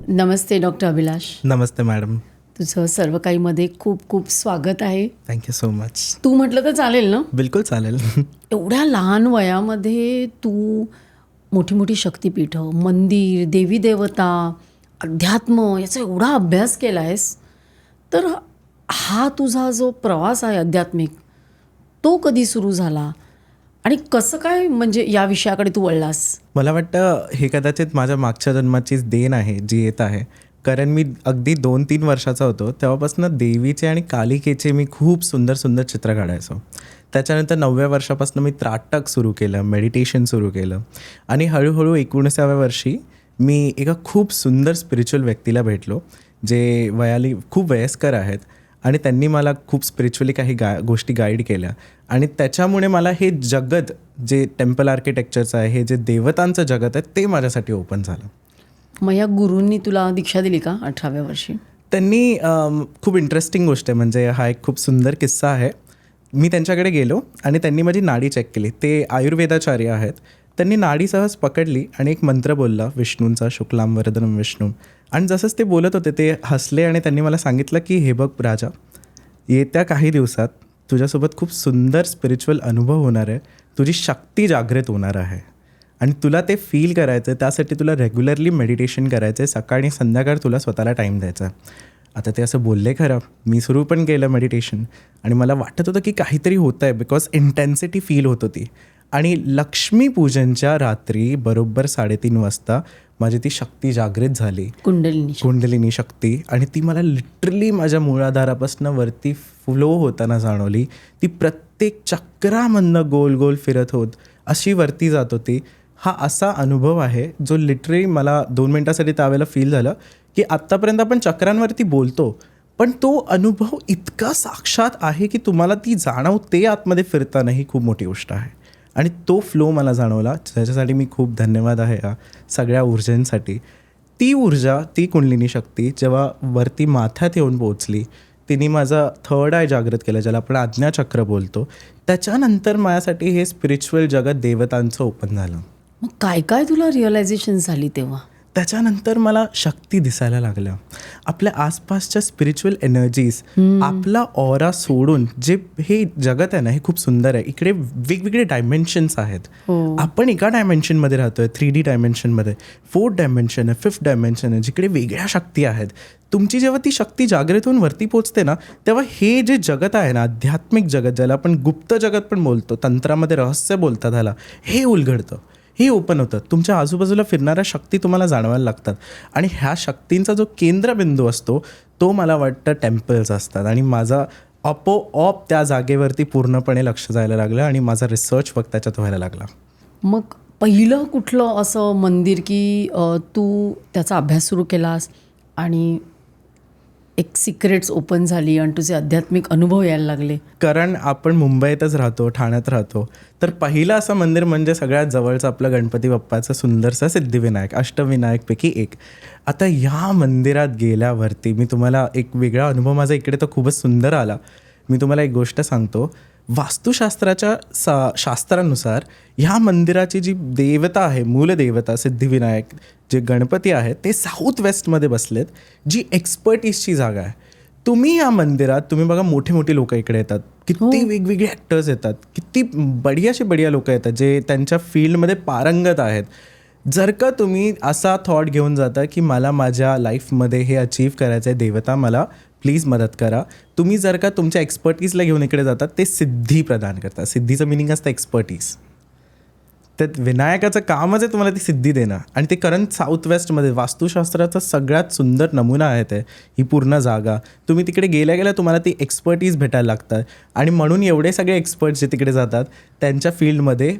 नमस्ते doctor अभिलाष. नमस्ते madam. तुझं सर्व काहीमध्ये खूप खूप स्वागत आहे. Thank you so much. तू म्हटलं तर चालेल ना? बिलकुल चालेल. एवढ्या लहान वयामध्ये तू मोठी मोठी शक्तिपीठं, मंदिर, देवी देवता, अध्यात्म याचा एवढा अभ्यास केला आहेस, तर हा तुझा जो प्रवास आहे आध्यात्मिक, तो कधी सुरू झाला आणि कसं काय म्हणजे या विषयाकडे तू वळलास? मला वाटतं हे कदाचित माझ्या मागच्या जन्माचीच देण आहे जी येत आहे. कारण मी अगदी 2-3 वर्षाचा होतो तेव्हापासून देवीचे आणि कालिकेचे मी खूप सुंदर सुंदर चित्र काढायचो. त्याच्यानंतर 9व्या वर्षापासून मी त्राटक सुरू केलं, मेडिटेशन सुरू केलं आणि हळूहळू 19व्या वर्षी मी एका खूप सुंदर स्पिरिच्युअल व्यक्तीला भेटलो जे वयाली खूप वयस्कर आहेत आणि त्यांनी मला खूप स्पिरिच्युअली काही गोष्टी गाईड केल्या आणि त्याच्यामुळे मला हे जगत जे टेम्पल आर्किटेक्चरचं आहे, हे जे देवतांचं जगत आहे ते माझ्यासाठी ओपन झालं. मग या गुरूंनी तुला दीक्षा दिली का 18व्या वर्षी? त्यांनी खूप इंटरेस्टिंग गोष्ट आहे, म्हणजे हा एक खूप सुंदर किस्सा आहे. मी त्यांच्याकडे गेलो आणि त्यांनी माझी नाडी चेक केली. ते आयुर्वेदाचार्य आहेत. त्यांनी नाडी सहज पकडली आणि एक मंत्र बोलला विष्णूंचा, शुक्लाम वरदनम विष्णू. आणि जसंच ते बोलत होते ते हसले आणि त्यांनी मला सांगितलं की हे बघ राजा, येत्या काही दिवसात तुझ्यासोबत खूप सुंदर स्पिरिच्युअल अनुभव होणार आहे, तुझी शक्ती जागृत होणार आहे आणि तुला ते फील करायचं आहे. त्यासाठी तुला रेग्युलरली मेडिटेशन करायचं आहे, सकाळी संध्याकाळ तुला स्वतःला टाईम द्यायचा आहे. आता ते असं बोलले खरं, मी सुरू पण केलं मेडिटेशन आणि मला वाटत होतं की काहीतरी होतं आहे, बिकॉज इंटेन्सिटी फील होत होती. आणि लक्ष्मीपूजनच्या रात्री बरोबर 3:30 वाजता माझी ती शक्ती जागृत झाली, कुंडलिनी शक्ती, आणि ती मला लिटरली माझ्या मूळाधारापासून वरती फ्लो होताना जाणवली. ती प्रत्येक चक्रामधनं गोल गोल फिरत होत अशी वरती जात होती. हा असा अनुभव आहे जो लिटरली मला 2 मिनटासाठी त्यावेळेला फील झालं की आत्तापर्यंत आपण चक्रांवरती बोलतो, पण तो अनुभव इतका साक्षात आहे की तुम्हाला ती जाणवते आतमध्ये फिरताना, ही खूप मोठी गोष्ट आहे. आणि तो फ्लो मला जाणवला, ज्याच्यासाठी मी खूप धन्यवाद आहे या सगळ्या ऊर्जांसाठी. ती ऊर्जा, ती कुंडलिनी शक्ती जेव्हा वरती माथ्यात येऊन पोहोचली, तिने माझा 3rd आय जागृत केलं, ज्याला आपण आज्ञाचक्र बोलतो. त्याच्यानंतर माझ्यासाठी हे स्पिरिच्युअल जगत देवतांचं ओपन झालं. मग काय काय तुला रिअलायझेशन झाली तेव्हा? त्याच्यानंतर मला शक्ती दिसायला लागल्या, आपल्या आसपासच्या स्पिरिच्युअल एनर्जीज, आपला ऑरा सोडून जे हे जगत आहे ना, हे खूप सुंदर आहे. इकडे वेगवेगळे डायमेन्शन्स आहेत. आपण एका डायमेन्शनमध्ये राहतोय, 3D डायमेन्शनमध्ये, 4th डायमेन्शन आहे, 5th डायमेन्शन आहे, जिकडे वेगळ्या शक्ती आहेत. तुमची जेव्हा ती शक्ती जागृत होऊन वरती पोचते ना, तेव्हा हे जे जगत आहे ना, आध्यात्मिक जगत, ज्याला आपण गुप्त जगत पण बोलतो, तंत्रामध्ये रहस्य बोलतात ह्याला, हे उलगडतं, हे ओपन होतं. तुमच्या आजूबाजूला फिरणाऱ्या शक्ती तुम्हाला जाणवायला लागतात आणि ह्या शक्तींचा जो केंद्रबिंदू असतो तो मला वाटतं टेम्पल्स असतात. आणि माझा आपोआप त्या जागेवरती पूर्णपणे लक्ष जायला लागलं आणि माझा रिसर्च वर्क त्याच्यात व्हायला लागला. मग पहिलं कुठलं असं मंदिर की तू त्याचा अभ्यास सुरू केलास आणि एक सिक्रेट्स ओपन झाली आणि तुझे आध्यात्मिक अनुभव यायला लागले? कारण आपण मुंबईतच राहतो, ठाण्यात राहतो, तर पहिलं असं मंदिर म्हणजे सगळ्यात जवळचं आपलं गणपती बाप्पाचं सुंदरसं सिद्धिविनायक, अष्टविनायकपैकी एक. आता ह्या मंदिरात गेल्यावरती मी तुम्हाला एक वेगळा अनुभव माझा इकडे तर खूपच सुंदर आला. मी तुम्हाला एक गोष्ट सांगतो. वास्तुशास्त्राच्या शास्त्रानुसार ह्या मंदिराची जी देवता आहे, मूल देवता सिद्धिविनायक, जे गणपती आहेत, ते साऊथ वेस्टमध्ये बसलेत, जी एक्सपर्टीजची जागा आहे. तुम्ही या मंदिरात तुम्ही बघा, मोठे मोठे लोक इकडे येतात, किती वेगवेगळे ॲक्टर्स येतात, किती बढियाशी लोक येतात जे त्यांच्या फील्डमध्ये पारंगत आहेत. जर का तुम्ही असा थॉट घेऊन जाता की मला माझ्या लाईफमध्ये हे अचीव करायचं आहे, देवता मला प्लीज मदत करा, तुम्ही जर का तुमच्या एक्सपर्टीजला घेऊन इकडे जातात, ते सिद्धी प्रदान करतात. सिद्धीचं मिनिंग असतं एक्सपर्टीज. तर विनायकाचं कामच आहे तुम्हाला ती सिद्धी देणं, आणि ते करंट साऊथ वेस्टमध्ये वास्तुशास्त्राचा सगळ्यात सुंदर नमुना आहे ते ही पूर्ण जागा. तुम्ही तिकडे गेल्या तुम्हाला ती एक्सपर्टीज भेटायला लागतात आणि म्हणून एवढे सगळे एक्सपर्ट्स जे तिकडे जातात त्यांच्या फील्डमध्ये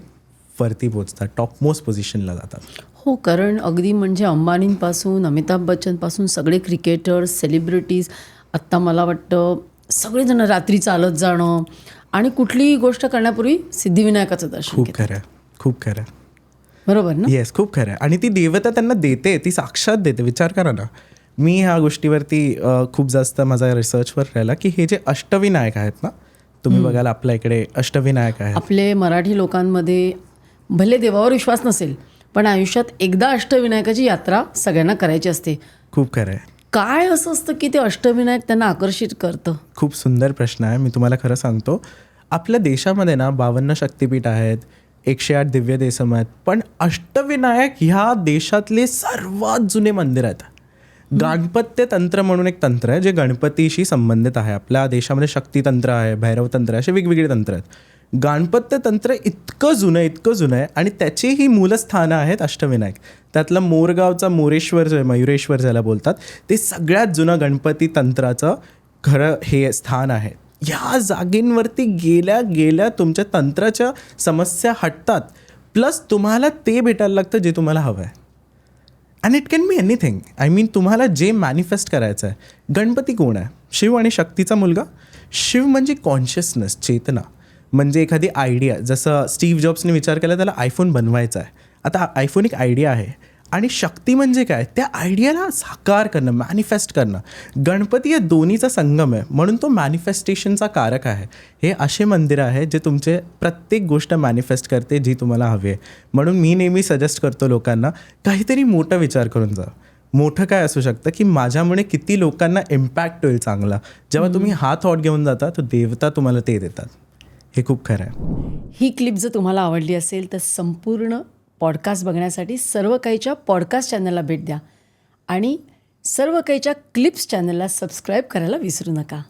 वरती पोचतात, टॉपमोस्ट पोझिशनला जातात. हो, कारण अगदी म्हणजे अंबानींपासून अमिताभ बच्चनपासून सगळे क्रिकेटर्स, सेलिब्रिटीज, आत्ता मला वाटतं सगळेजण रात्री चालत जाणं आणि कुठलीही गोष्ट करण्यापूर्वी सिद्धिविनायकाचं दर्शन. खूप खरं, खूप खरं, बरोबर ना? येस, खूप खरं आहे. आणि ती देवता त्यांना देते, ती साक्षात देते. विचार करा ना, मी ह्या गोष्टीवरती खूप जास्त माझा रिसर्चवर राहिला की हे जे अष्टविनायक आहेत ना, तुम्ही बघाल आपल्या इकडे अष्टविनायक आहेत. आपले मराठी लोकांमध्ये भले देवावर विश्वास नसेल, पण आयुष्यात एकदा अष्टविनायकाची यात्रा सगळ्यांना करायची असते. खूप खरं आहे. काय असं असतं की ते अष्टविनायक त्यांना आकर्षित करतं? खूप सुंदर प्रश्न आहे. मी तुम्हाला खरं सांगतो, आपल्या देशामध्ये ना 52 शक्तिपीठ आहेत, 108 दिव्य देसम आहेत, पण अष्टविनायक ह्या देशातले सर्वात जुने मंदिर आहेत. गाणपत्य तंत्र म्हणून एक तंत्र आहे जे गणपतीशी संबंधित आहे. आपल्या देशामध्ये शक्तितंत्र आहे, भैरवतंत्र आहे, असे वेगवेगळे तंत्र आहेत. गणपत्य तंत्र इतकं जुनं आहे आणि त्याची ही मूलस्थानं आहेत अष्टविनायक. त्यातलं मोरगावचा मोरेश्वर जो आहे, मयुरेश्वर ज्याला बोलतात, ते सगळ्यात जुनं गणपती तंत्राचं खरं हे स्थान आहे. ह्या जागेंवरती गेल्या गेल्या तुमच्या तंत्राच्या समस्या हटतात, प्लस तुम्हाला ते भेटायला लागतं जे तुम्हाला हवं आहे. And it can be anything. I mean तुम्हाला जे मॅनिफेस्ट करायचं आहे. गणपती कोण आहे? शिव आणि शक्तीचा मुलगा. शिव म्हणजे कॉन्शियसनेस, चेतना, म्हणजे एखादी आयडिया. जसं स्टीव्ह जॉब्सने विचार केला त्याला आयफोन बनवायचा आहे, आता आयफोन एक आयडिया आहे. आणि शक्ती म्हणजे काय? त्या आयडियाला साकार करणं, मॅनिफेस्ट करणं. गणपती या दोन्हीचा संगम आहे, म्हणून तो मॅनिफेस्टेशनचा कारक आहे. हे असे मंदिरं आहेत जे तुमचे प्रत्येक गोष्ट मॅनिफेस्ट करते जी तुम्हाला हवी आहे. म्हणून मी नेहमी सजेस्ट करतो लोकांना, काहीतरी मोठा विचार करून जा. मोठं काय असू शकतं की माझ्यामुळे किती लोकांना इम्पॅक्ट होईल चांगला. जेव्हा तुम्ही हा थॉट घेऊन जाता तर देवता तुम्हाला ते देतात. हे खूप खरं आहे. ही क्लिप जर तुम्हाला आवडली असेल तर संपूर्ण पॉडकास्ट बघण्यासाठी सर्व काहीच्या पॉडकास्ट चॅनलला भेट द्या आणि सर्व काहीच्या क्लिप्स चॅनलला सबस्क्राईब करायला विसरू नका.